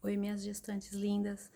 Oi, minhas gestantes lindas,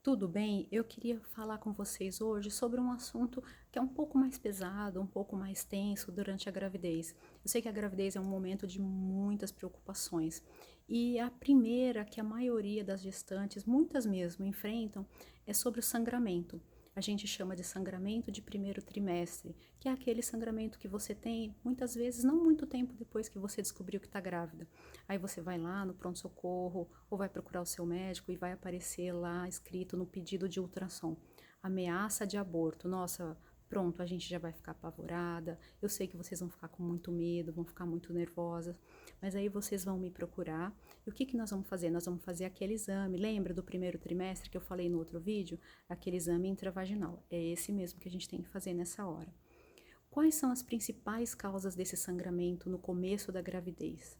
tudo bem? Eu queria falar com vocês hoje sobre um assunto que é um pouco mais pesado, um pouco mais tenso durante a gravidez. Eu sei que a gravidez é um momento de muitas preocupações e a primeira que a maioria das gestantes, muitas mesmo, enfrentam é sobre o sangramento. A gente chama de sangramento de primeiro trimestre, que é aquele sangramento que você tem muitas vezes não muito tempo depois que você descobriu que está grávida. Aí você vai lá no pronto-socorro ou vai procurar o seu médico e vai aparecer lá escrito no pedido de ultrassom: ameaça de aborto. Nossa, pronto, a gente já vai ficar apavorada. Eu sei que vocês vão ficar com muito medo, vão ficar muito nervosas, mas aí vocês vão me procurar. E o que nós vamos fazer? Nós vamos fazer aquele exame. Lembra do primeiro trimestre que eu falei no outro vídeo? Aquele exame intravaginal. É esse mesmo que a gente tem que fazer nessa hora. Quais são as principais causas desse sangramento no começo da gravidez?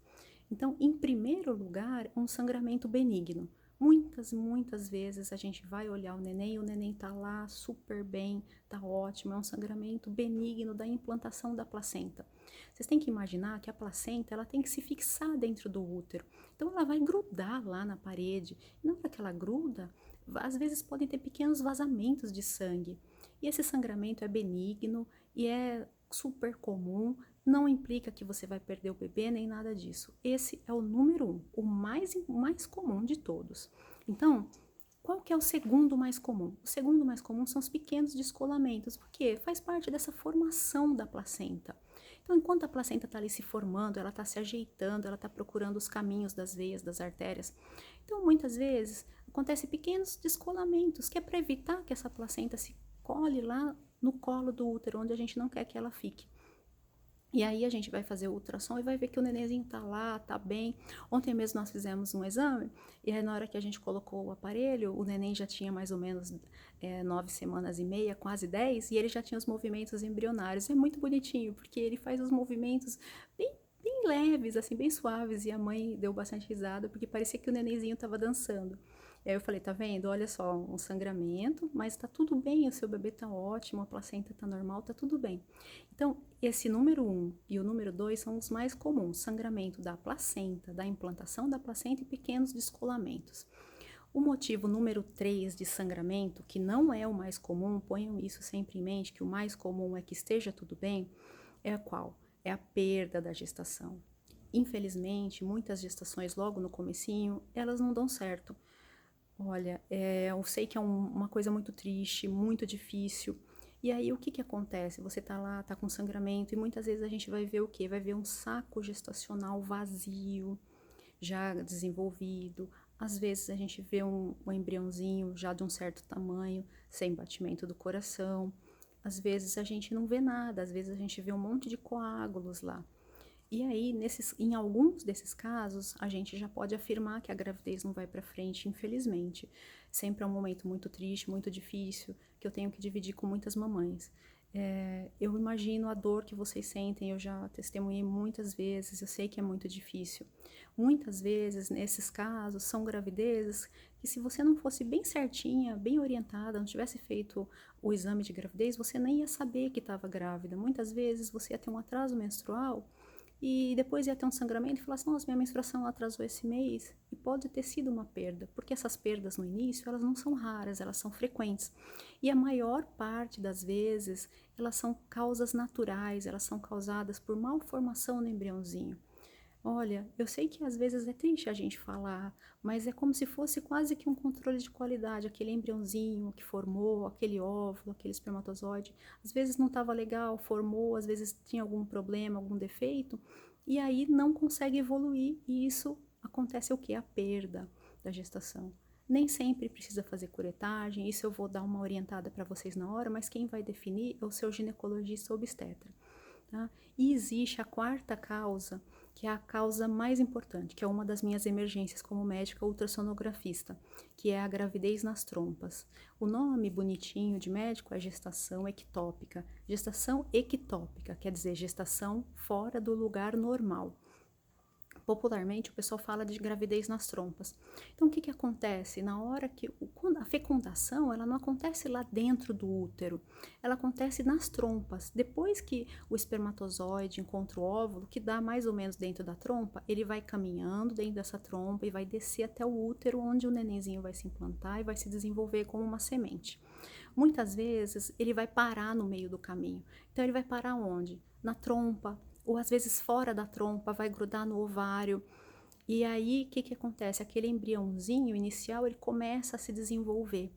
Então, em primeiro lugar, um sangramento benigno. Muitas vezes a gente vai olhar o neném e o neném tá lá super bem, tá ótimo, é um sangramento benigno da implantação da placenta. Vocês têm que imaginar que a placenta ela tem que se fixar dentro do útero. Então ela vai grudar lá na parede. E na hora que ela gruda, às vezes podem ter pequenos vazamentos de sangue. E esse sangramento é benigno e é super comum, não implica que você vai perder o bebê nem nada disso. Esse é o número um, o mais comum de todos. Então, qual que é o segundo mais comum? O segundo mais comum são os pequenos descolamentos, porque faz parte dessa formação da placenta. Então, enquanto a placenta está ali se formando, ela está se ajeitando, ela está procurando os caminhos das veias, das artérias. Então, muitas vezes, acontecem pequenos descolamentos, que é para evitar que essa placenta se cole lá no colo do útero, onde a gente não quer que ela fique. E aí a gente vai fazer o ultrassom e vai ver que o nenenzinho tá lá, tá bem. Ontem mesmo nós fizemos um exame e aí na hora que a gente colocou o aparelho, o neném já tinha mais ou menos 9 semanas e meia, quase 10, e ele já tinha os movimentos embrionários. É muito bonitinho, porque ele faz os movimentos bem leves, assim, bem suaves, e a mãe deu bastante risada, porque parecia que o nenenzinho estava dançando. E aí eu falei, tá vendo? Olha só, um sangramento, mas tá tudo bem, o seu bebê tá ótimo, a placenta tá normal, tá tudo bem. Então, esse número um e o número 2 são os mais comuns: sangramento da placenta, da implantação da placenta e pequenos descolamentos. O motivo número 3 de sangramento, que não é o mais comum, ponham isso sempre em mente, que o mais comum é que esteja tudo bem, é a qual? É a perda da gestação. Infelizmente, muitas gestações logo no comecinho, elas não dão certo. Olha, eu sei que é uma coisa muito triste, muito difícil. E aí, o que que acontece? Você tá lá, tá com sangramento, e muitas vezes a gente vai ver o quê? Vai ver um saco gestacional vazio, já desenvolvido. Às vezes a gente vê um embriãozinho já de um certo tamanho, sem batimento do coração. Às vezes a gente não vê nada, às vezes a gente vê um monte de coágulos lá. E aí, em alguns desses casos, a gente já pode afirmar que a gravidez não vai para frente, infelizmente. Sempre é um momento muito triste, muito difícil, que eu tenho que dividir com muitas mamães. Eu imagino a dor que vocês sentem, eu já testemunhei muitas vezes, eu sei que é muito difícil. Muitas vezes, nesses casos, são gravidezes que, se você não fosse bem certinha, bem orientada, não tivesse feito o exame de gravidez, você nem ia saber que estava grávida. Muitas vezes você ia ter um atraso menstrual e depois ia ter um sangramento e falar assim: nossa, minha menstruação atrasou esse mês. E pode ter sido uma perda, porque essas perdas no início, elas não são raras, elas são frequentes. E a maior parte das vezes, elas são causas naturais, elas são causadas por malformação no embriãozinho. Olha, eu sei que às vezes é triste a gente falar, mas é como se fosse quase que um controle de qualidade. Aquele embriãozinho que formou, aquele óvulo, aquele espermatozoide, às vezes não estava legal, formou, às vezes tinha algum problema, algum defeito, e aí não consegue evoluir, e isso acontece o quê? A perda da gestação. Nem sempre precisa fazer curetagem, isso eu vou dar uma orientada para vocês na hora, mas quem vai definir é o seu ginecologista obstetra. Tá? E existe a quarta causa, que é a causa mais importante, que é uma das minhas emergências como médica ultrassonografista, que é a gravidez nas trompas. O nome bonitinho de médico é gestação ectópica. Gestação ectópica quer dizer gestação fora do lugar normal. Popularmente, o pessoal fala de gravidez nas trompas. Então, o que que acontece? Na hora que quando a fecundação, ela não acontece lá dentro do útero, ela acontece nas trompas. Depois que o espermatozoide encontra o óvulo, que dá mais ou menos dentro da trompa, ele vai caminhando dentro dessa trompa e vai descer até o útero, onde o nenenzinho vai se implantar e vai se desenvolver como uma semente. Muitas vezes, ele vai parar no meio do caminho. Então, ele vai parar onde? Na trompa, ou às vezes fora da trompa, vai grudar no ovário. E aí, o que que acontece? Aquele embriãozinho inicial, ele começa a se desenvolver.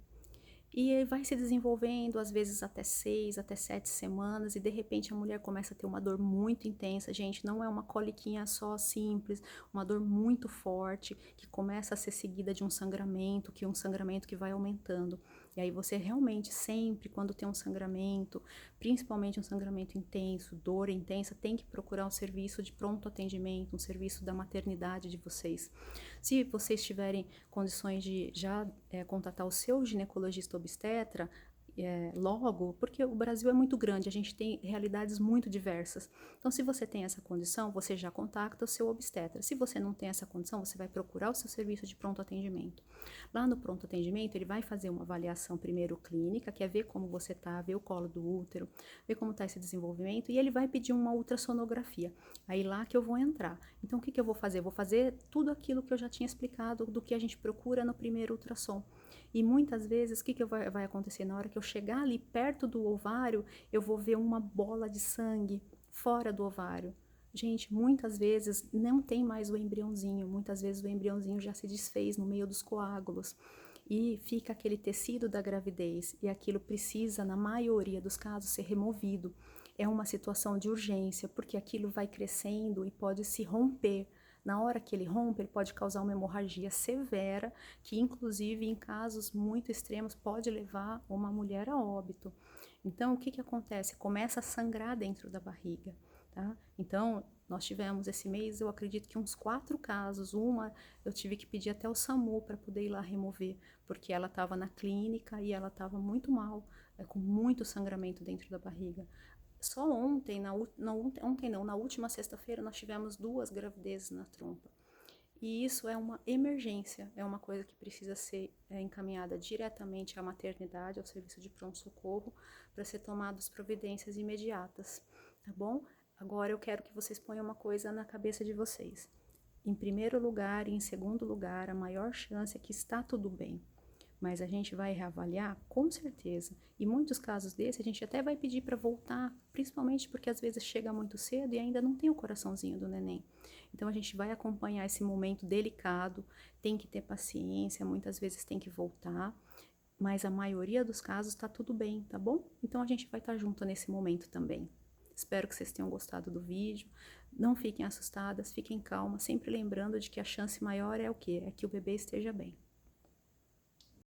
E ele vai se desenvolvendo, às vezes até 6, até 7 semanas, e de repente a mulher começa a ter uma dor muito intensa. Gente, não é uma coliquinha só simples, uma dor muito forte, que começa a ser seguida de um sangramento, que é um sangramento que vai aumentando. E aí você realmente sempre, quando tem um sangramento, principalmente um sangramento intenso, dor intensa, tem que procurar um serviço de pronto atendimento, um serviço da maternidade de vocês. Se vocês tiverem condições de já contatar o seu ginecologista obstetra, logo, porque o Brasil é muito grande, a gente tem realidades muito diversas. Então, se você tem essa condição, você já contacta o seu obstetra. Se você não tem essa condição, você vai procurar o seu serviço de pronto atendimento. Lá no pronto atendimento, ele vai fazer uma avaliação primeiro clínica, que é ver como você está, ver o colo do útero, ver como está esse desenvolvimento, e ele vai pedir uma ultrassonografia. Aí lá que eu vou entrar. Então, o que que eu vou fazer? Eu vou fazer tudo aquilo que eu já tinha explicado do que a gente procura no primeiro ultrassom. E muitas vezes, o que que vai acontecer? Na hora que eu chegar ali perto do ovário, eu vou ver uma bola de sangue fora do ovário. Gente, muitas vezes não tem mais o embriãozinho, muitas vezes o embriãozinho já se desfez no meio dos coágulos e fica aquele tecido da gravidez e aquilo precisa, na maioria dos casos, ser removido. É uma situação de urgência, porque aquilo vai crescendo e pode se romper. Na hora que ele rompe, ele pode causar uma hemorragia severa, que inclusive em casos muito extremos pode levar uma mulher a óbito. Então, o que que acontece? Começa a sangrar dentro da barriga, tá? Então, nós tivemos esse mês, eu acredito que uns 4 casos. Uma, eu tive que pedir até o SAMU para poder ir lá remover, porque ela estava na clínica e ela estava muito mal, com muito sangramento dentro da barriga. Só ontem, na última sexta-feira, nós tivemos 2 gravidezes na trompa. E isso é uma emergência, é uma coisa que precisa ser encaminhada diretamente à maternidade, ao serviço de pronto-socorro, para ser tomadas providências imediatas, tá bom? Agora eu quero que vocês ponham uma coisa na cabeça de vocês. Em primeiro lugar e em segundo lugar, a maior chance é que está tudo bem. Mas a gente vai reavaliar, com certeza. E muitos casos desses, a gente até vai pedir para voltar, principalmente porque às vezes chega muito cedo e ainda não tem o coraçãozinho do neném. Então a gente vai acompanhar esse momento delicado, tem que ter paciência, muitas vezes tem que voltar, mas a maioria dos casos está tudo bem, tá bom? Então a gente vai estar junto nesse momento também. Espero que vocês tenham gostado do vídeo. Não fiquem assustadas, fiquem calmas, sempre lembrando de que a chance maior é o quê? É que o bebê esteja bem.